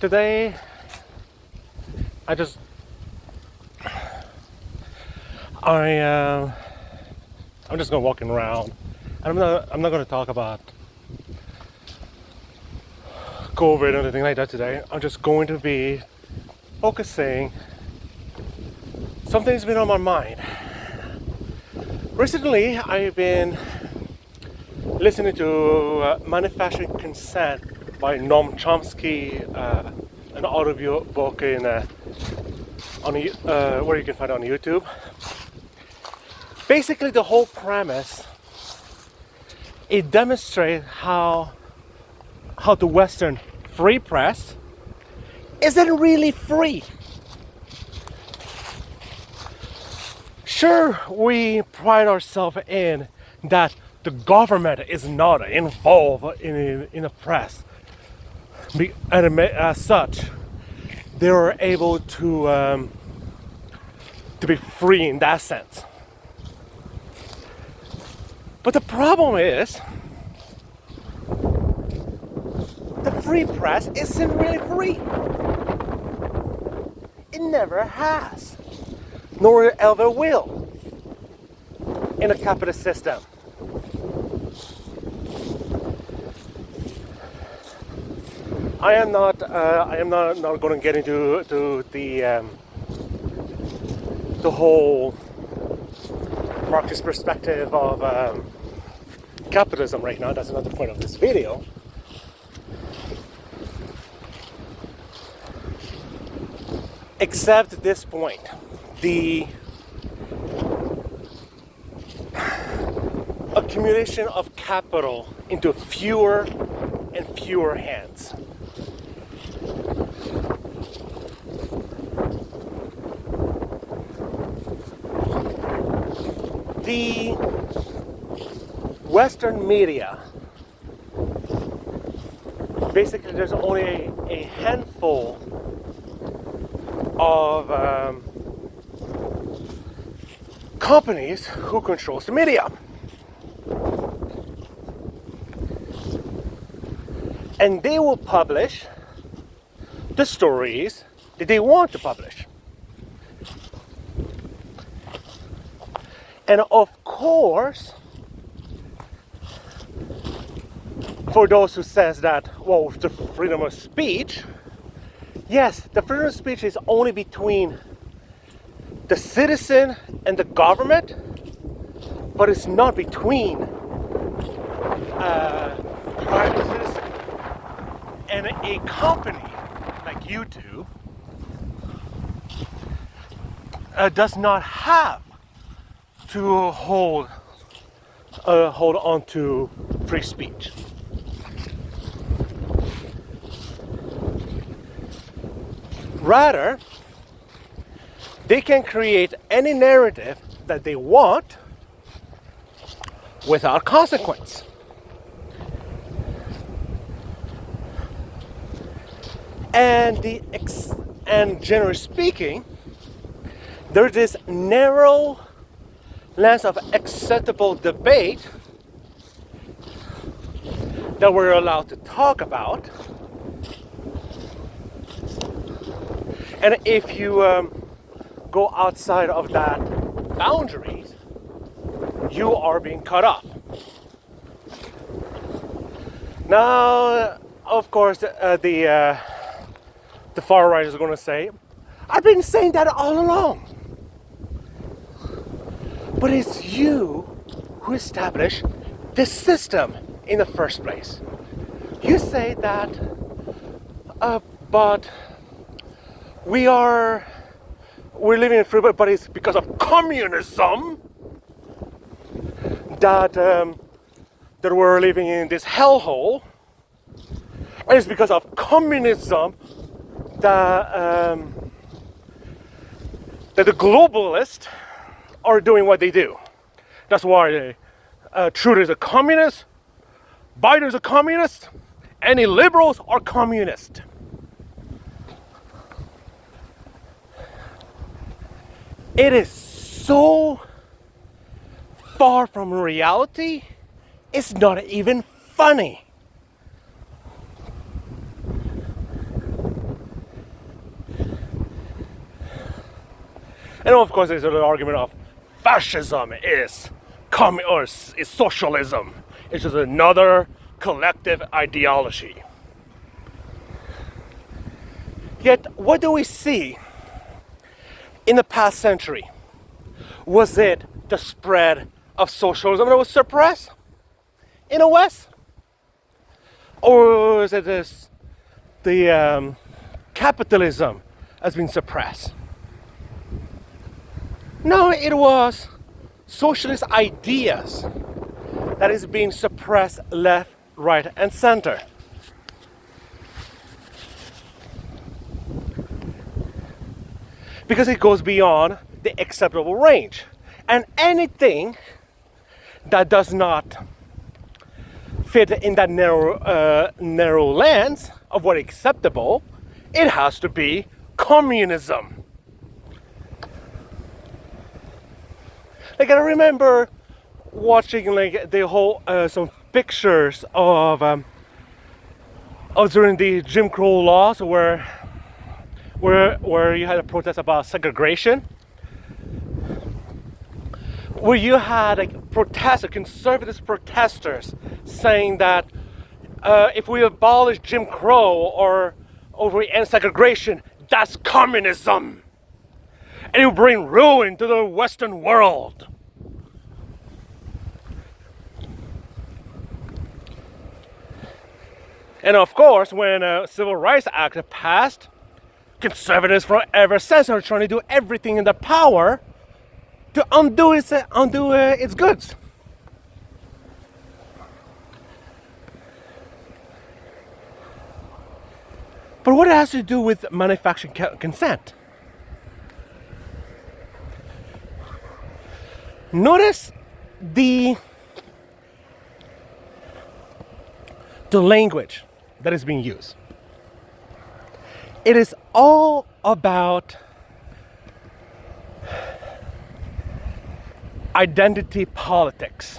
Today, I just I'm just gonna walking around, and I'm not gonna talk about COVID or anything like that today. I'm just going to be focusing. Something's been on my mind. Recently, I've been listening to Manufacturing Consent by Noam Chomsky, an audio book where you can find it on YouTube. Basically, the whole premise, it demonstrates how the Western free press isn't really free. Sure, we pride ourselves in that the government is not involved in the press, and as such, they are able to be free in that sense. But the problem is, the free press isn't really free. It never has, nor ever will in a capitalist system. I am not going to get into the whole Marxist perspective of capitalism right now. That's another point of this video. Except at this point, the accumulation of capital into fewer and fewer hands. The Western media, basically there's only a handful of companies who controls the media. And they will publish the stories that they want to publish. And of course, for those who says that, well, the freedom of speech, yes, the freedom of speech is only between the citizen and the government, but it's not between private citizen and a company like YouTube does not have to hold on to free speech. Rather, they can create any narrative that they want without consequence. And generally speaking, there's this narrow lens of acceptable debate that we're allowed to talk about. And if you go outside of that boundaries, you are being cut off. Now, of course, the far right is going to say, I've been saying that all along. But it's you who established this system in the first place. You say that, but we're living in freedom, but it's because of communism that we're living in this hellhole. And it's because of communism that the globalists are doing what they do. That's why Trudeau is a communist, Biden is a communist, any liberals are communist. It is so far from reality It's not even funny. And of course, there's the argument of fascism is is socialism. It's just another collective ideology. Yet, what do we see in the past century? Was it the spread of socialism that was suppressed in the West? Or was it the capitalism has been suppressed? No, it was socialist ideas that is being suppressed left, right, and center. Because it goes beyond the acceptable range. And anything that does not fit in that narrow lens of what is acceptable, it has to be communism. Like, I remember watching like the whole some pictures of during the Jim Crow laws where you had a protest about segregation, where you had like conservative protesters saying that if we abolish Jim Crow or we end segregation, that's communism. And it will bring ruin to the Western world. And of course, when the Civil Rights Act passed, conservatives from ever since are trying to do everything in their power to undo its goods. But what it has to do with manufacturing consent? Notice the language that is being used. It is all about identity politics.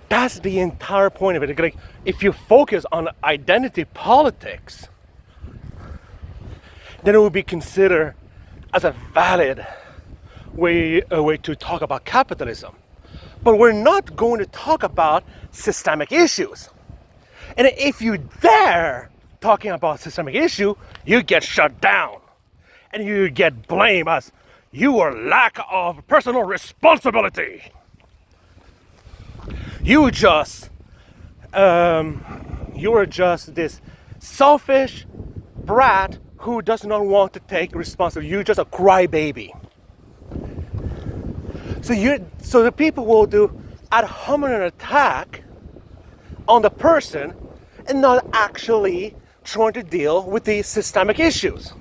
That's the entire point of it. Like, if you focus on identity politics, then it would be considered as a valid way to talk about capitalism. But we're not going to talk about systemic issues. And if you dare talking about systemic issue, you get shut down. And you get blamed as your lack of personal responsibility. You're just this selfish brat who does not want to take responsibility. You're just a crybaby. So the people will do ad hominem attack on the person and not actually trying to deal with the systemic issues.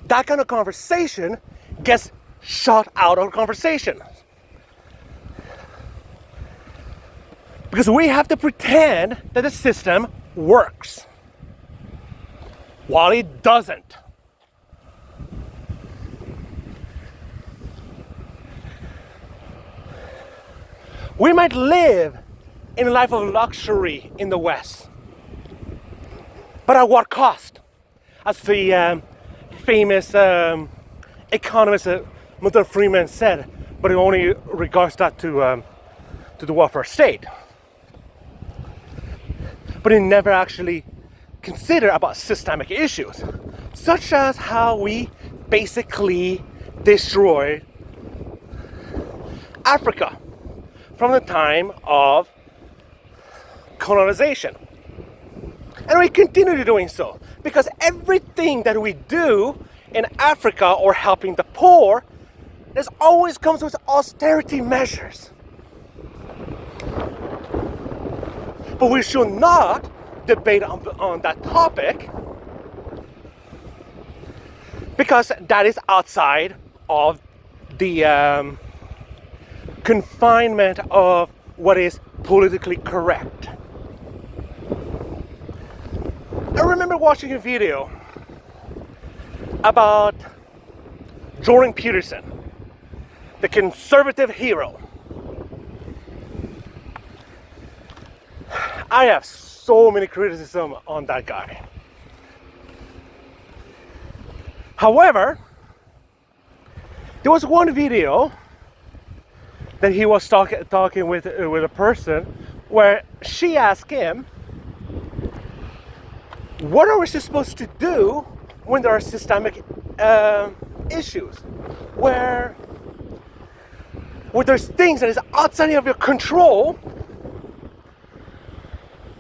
That kind of conversation gets shut out of conversation. Because we have to pretend that the system works while it doesn't. We might live in a life of luxury in the West, but at what cost? As the famous economist Milton Friedman said, but it only regards that to the welfare state. But it never actually considered about systemic issues, such as how we basically destroyed Africa from the time of colonization. And we continue doing so, because everything that we do in Africa or helping the poor, this always comes with austerity measures. But we should not debate on that topic, because that is outside of the confinement of what is politically correct. I remember watching a video about Jordan Peterson. the conservative hero. I have so many criticism on that guy. However, there was one video that he was talking with a person where she asked him, what are we supposed to do when there are systemic issues? Where there's things that is outside of your control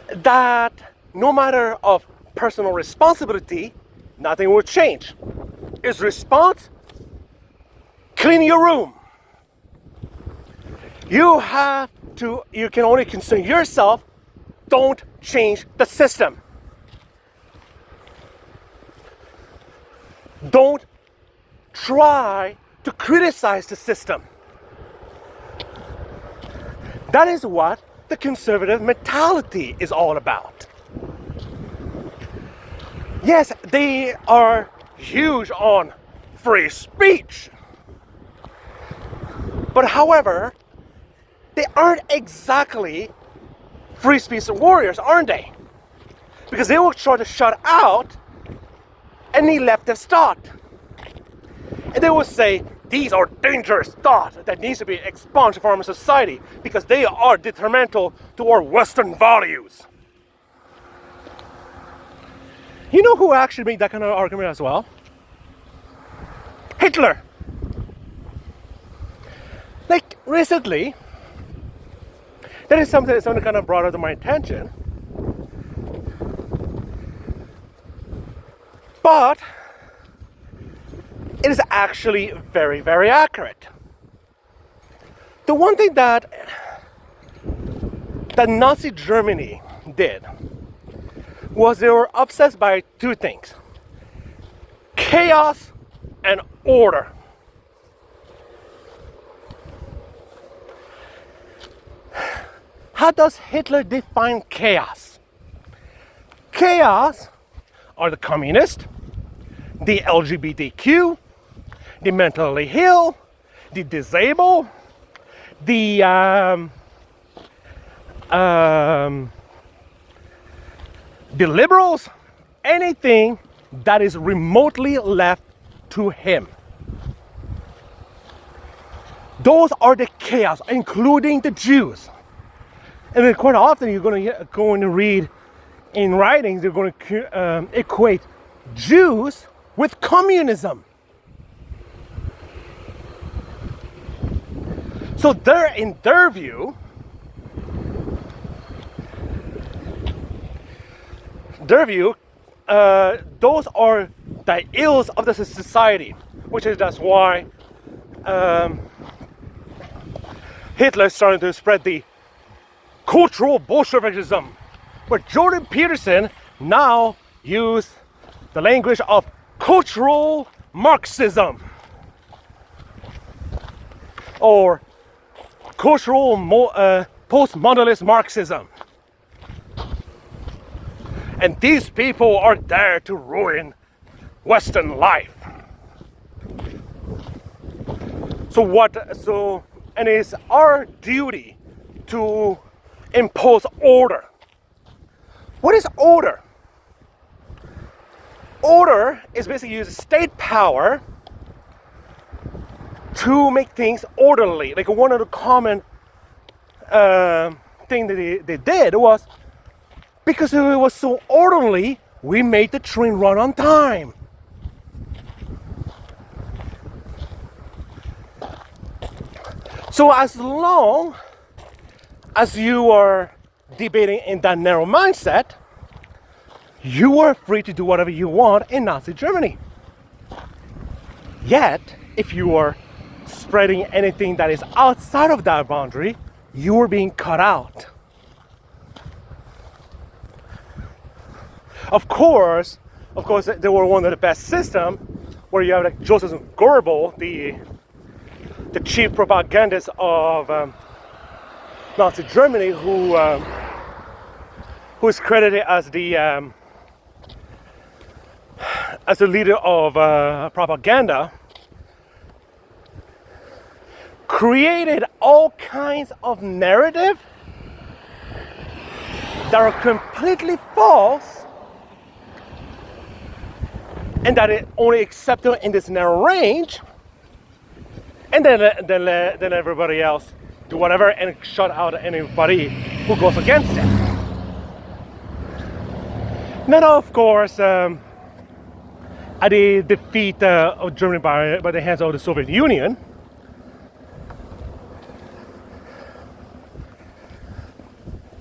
that no matter of personal responsibility, nothing will change. His response, clean your room. You can only concern yourself, don't change the system. Don't try to criticize the system. That is what the conservative mentality is all about. Yes, they are huge on free speech. But however, they aren't exactly free speech warriors, aren't they? Because they will try to shut out any leftist thought. And they will say, these are dangerous thoughts that needs to be expunged from our society because they are detrimental to our Western values. You know who actually made that kind of argument as well? Hitler. Like recently, that is something that kind of brought to my attention. But it is actually very, very accurate. The one thing that Nazi Germany did was they were obsessed by two things: chaos and order. How does Hitler define chaos? Chaos are the communists, the LGBTQ, the mentally ill, the disabled, the liberals, anything that is remotely left to him. Those are the chaos, including the Jews. And then quite often you're going to read in writings, they're going to equate Jews with communism. So in their view, those are the ills of the society, which is that's why Hitler is starting to spread the cultural Bolshevism, where Jordan Peterson now use the language of cultural Marxism or cultural postmodernist Marxism. And these people are there to ruin Western life. And it's our duty to impose order. What is order? Order is basically use state power to make things orderly. Like one of the common thing that they did was, because it was so orderly, we made the train run on time. So as long as you are debating in that narrow mindset, you are free to do whatever you want in Nazi Germany. Yet, if you are spreading anything that is outside of that boundary, you are being cut out. Of course, they were one of the best systems where you have like Joseph Goebbels, the chief propagandist of Nazi Germany, who is credited as the leader of propaganda. created all kinds of narrative that are completely false and that it only accepted in this narrow range, and then everybody else do whatever and shut out anybody who goes against it. Now, of course, at the defeat of Germany by the hands of the Soviet Union,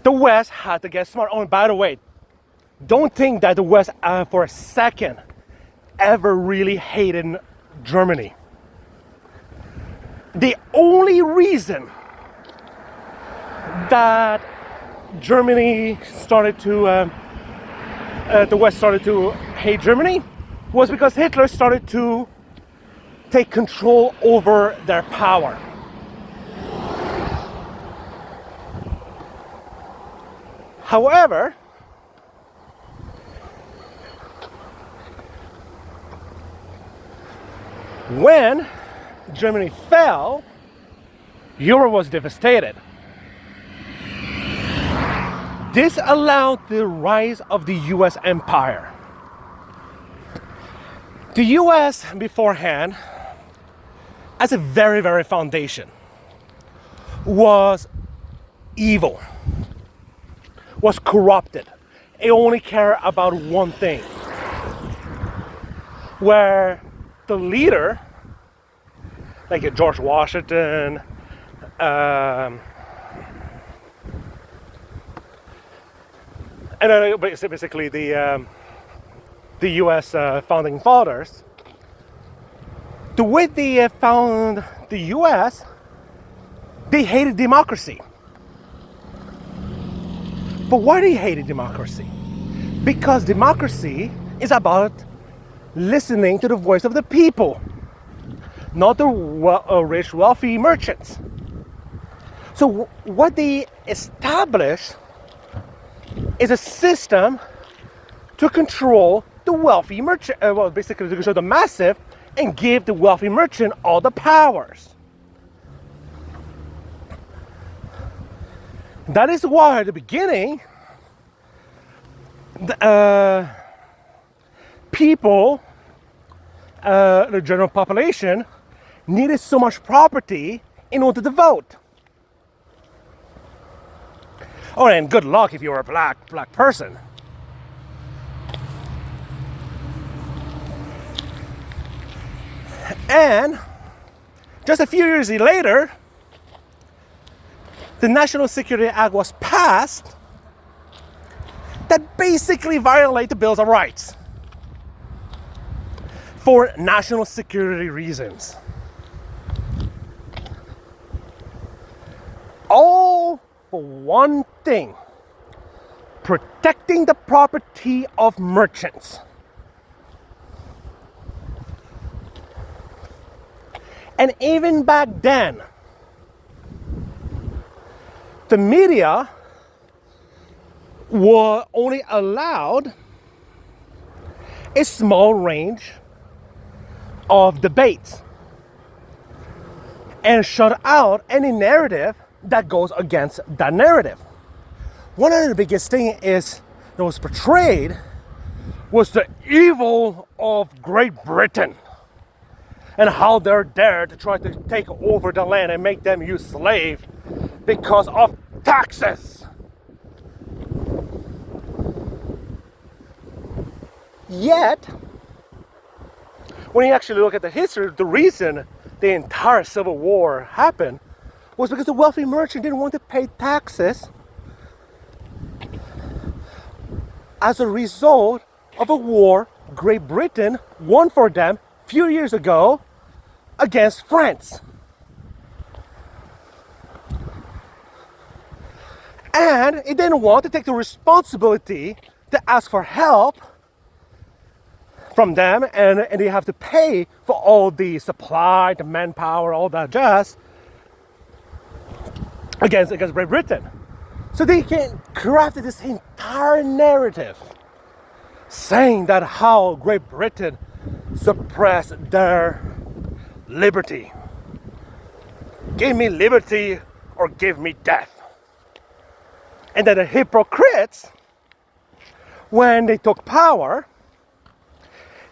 the West had to get smart. Oh, and by the way, don't think that the West for a second ever really hated Germany. The only reason that Germany started to, the West started to hate Germany was because Hitler started to take control over their power. However, when Germany fell, Europe was devastated. This allowed the rise of the US empire. The US beforehand, as a very, very foundation, was evil, was corrupted. It only cared about one thing. Where the leader, like George Washington, and basically the U.S. Founding fathers, the way they found the U.S., they hated democracy. But why do you hate democracy? Because democracy is about listening to the voice of the people, not the rich, wealthy merchants. So what they established is a system to control the wealthy merchant, basically to control the massive and give the wealthy merchant all the powers. That is why at the beginning, people, the general population, needed so much property in order to vote. Oh, and good luck if you're a black person. And just a few years later, the National Security Act was passed that basically violate the Bills of Rights for national security reasons. All for one thing: protecting the property of merchants. And even back then, the media were only allowed a small range of debates and shut out any narrative that goes against that narrative. One of the biggest things that was portrayed was the evil of Great Britain and how they're there to try to take over the land and make them use slaves because of taxes. Yet, when you actually look at the history, the reason the entire Civil War happened was because the wealthy merchant didn't want to pay taxes as a result of a war Great Britain won for them a few years ago against France. And it didn't want to take the responsibility to ask for help from them, and they have to pay for all the supply, the manpower, all that jazz against Great Britain. So they can craft this entire narrative saying that how Great Britain suppressed their liberty. give me liberty or give me death. And then the hypocrites, when they took power,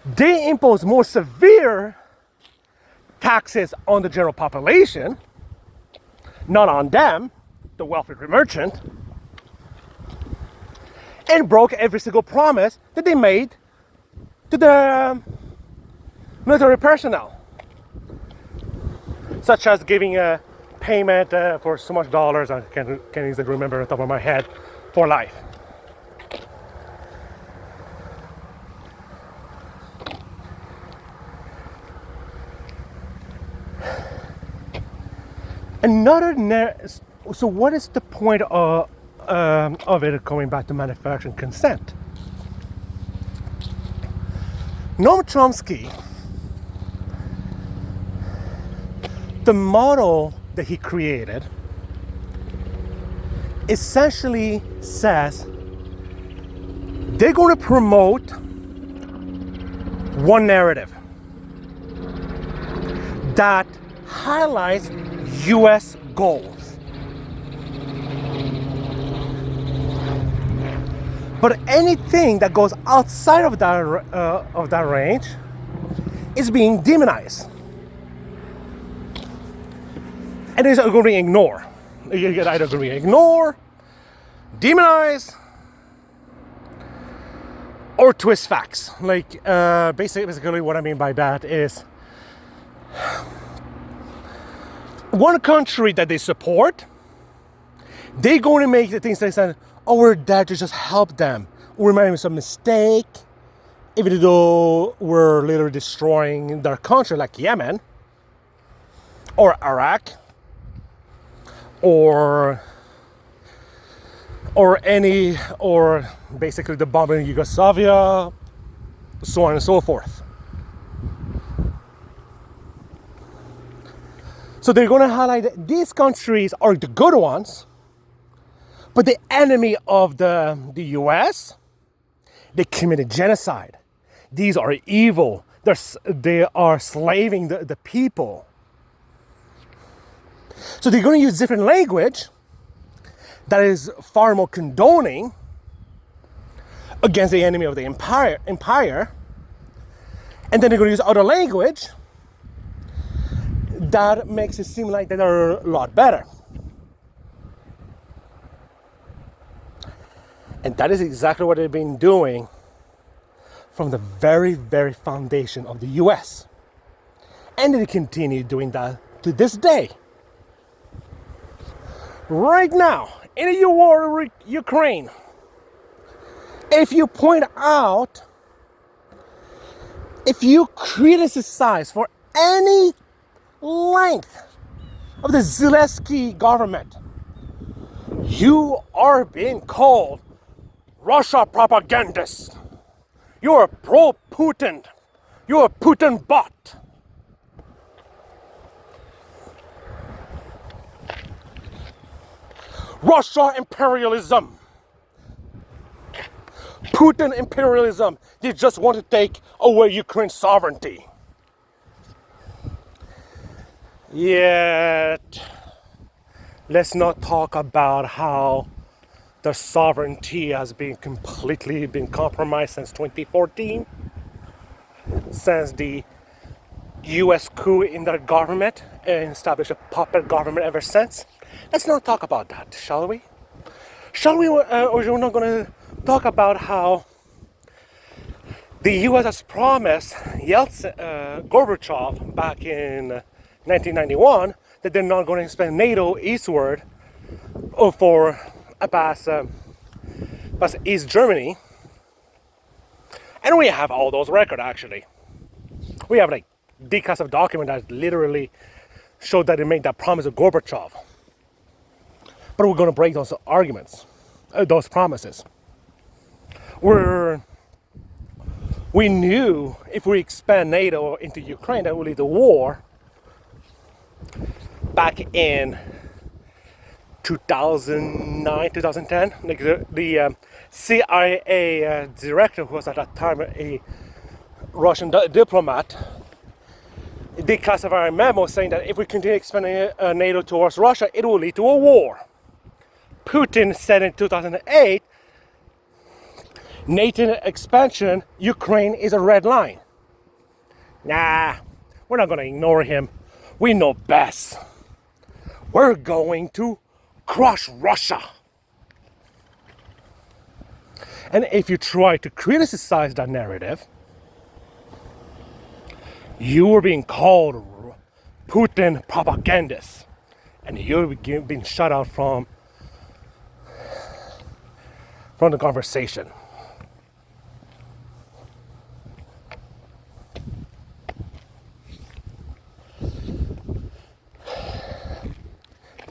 they imposed more severe taxes on the general population, not on them, the wealthy merchant, and broke every single promise that they made to the military personnel, such as giving a payment for so much dollars, I can't easily remember off the top of my head, for life. So what is the point of it going back to manufacturing consent? Noam Chomsky, the model that he created essentially says they're going to promote one narrative that highlights US goals. But anything that goes outside of that range is being demonized. And it's going to ignore. You get either going to ignore, demonize, or twist facts. Like basically what I mean by that is one country that they support, they're going to make the things they say, oh, we're there to just help them. We might make some mistake, even though we're literally destroying their country, like Yemen, or Iraq, or basically the bombing of Yugoslavia, so on and so forth. So they're going to highlight that these countries are the good ones, but the enemy of the US, they committed genocide. These are evil. They are slaving the people. So they're going to use different language that is far more condoning against the enemy of the empire. And then they're going to use other language that makes it seem like they are a lot better. And that is exactly what they've been doing from the very, very foundation of the US. And they continue doing that to this day. Right now, in the war with Ukraine, if you point out, if you criticize for any length of the Zelensky government, you are being called Russia propagandist. You're pro-Putin. You're a Putin bot. Russia imperialism. Putin imperialism. They just want to take away Ukraine's sovereignty. Yet, let's not talk about how their sovereignty has been completely compromised since 2014, since the US coup in their government and established a puppet government ever since. Let's not talk about that, shall we? Shall we, or we're not going to talk about how the US has promised Gorbachev back in 1991 that they're not going to expand NATO eastward for past East Germany. And we have all those records actually. We have like declassified document that literally showed that they made that promise of Gorbachev. But we're going to break those arguments, those promises. We knew if we expand NATO into Ukraine, that would lead to war. Back in 2009, 2010, like the CIA director, who was at that time a Russian diplomat, declassified memo saying that if we continue expanding NATO towards Russia, it will lead to a war. Putin said in 2008, NATO expansion, Ukraine is a red line. Nah, we're not going to ignore him. We know best. We're going to crush Russia. And if you try to criticize that narrative, you are being called Putin propagandist. And you're being shut out from the conversation.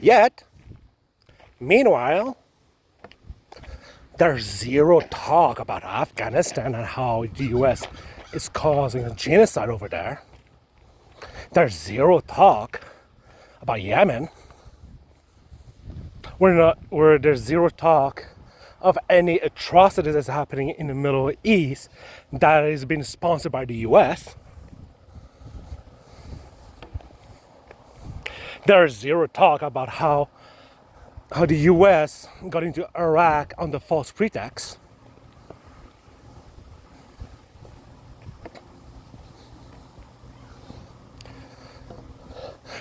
Yet, meanwhile, there's zero talk about Afghanistan and how the US is causing a genocide over there. There's zero talk about Yemen. Where there's zero talk of any atrocities that's happening in the Middle East that is being sponsored by the US. There's zero talk about how the US got into Iraq on the false pretext.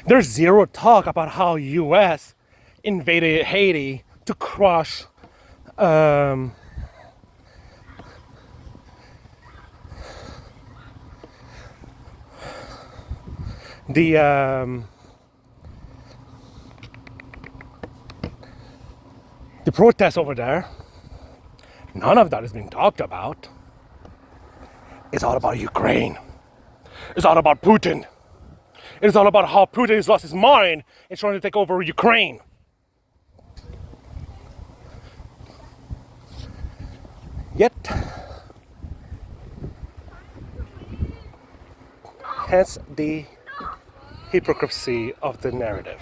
There's zero talk about how US invaded Haiti to crush the protests over there. None of that is being talked about. It's all about Ukraine. It's all about Putin. It's all about how Putin has lost his mind and trying to take over Ukraine. Yet, hence the hypocrisy of the narrative.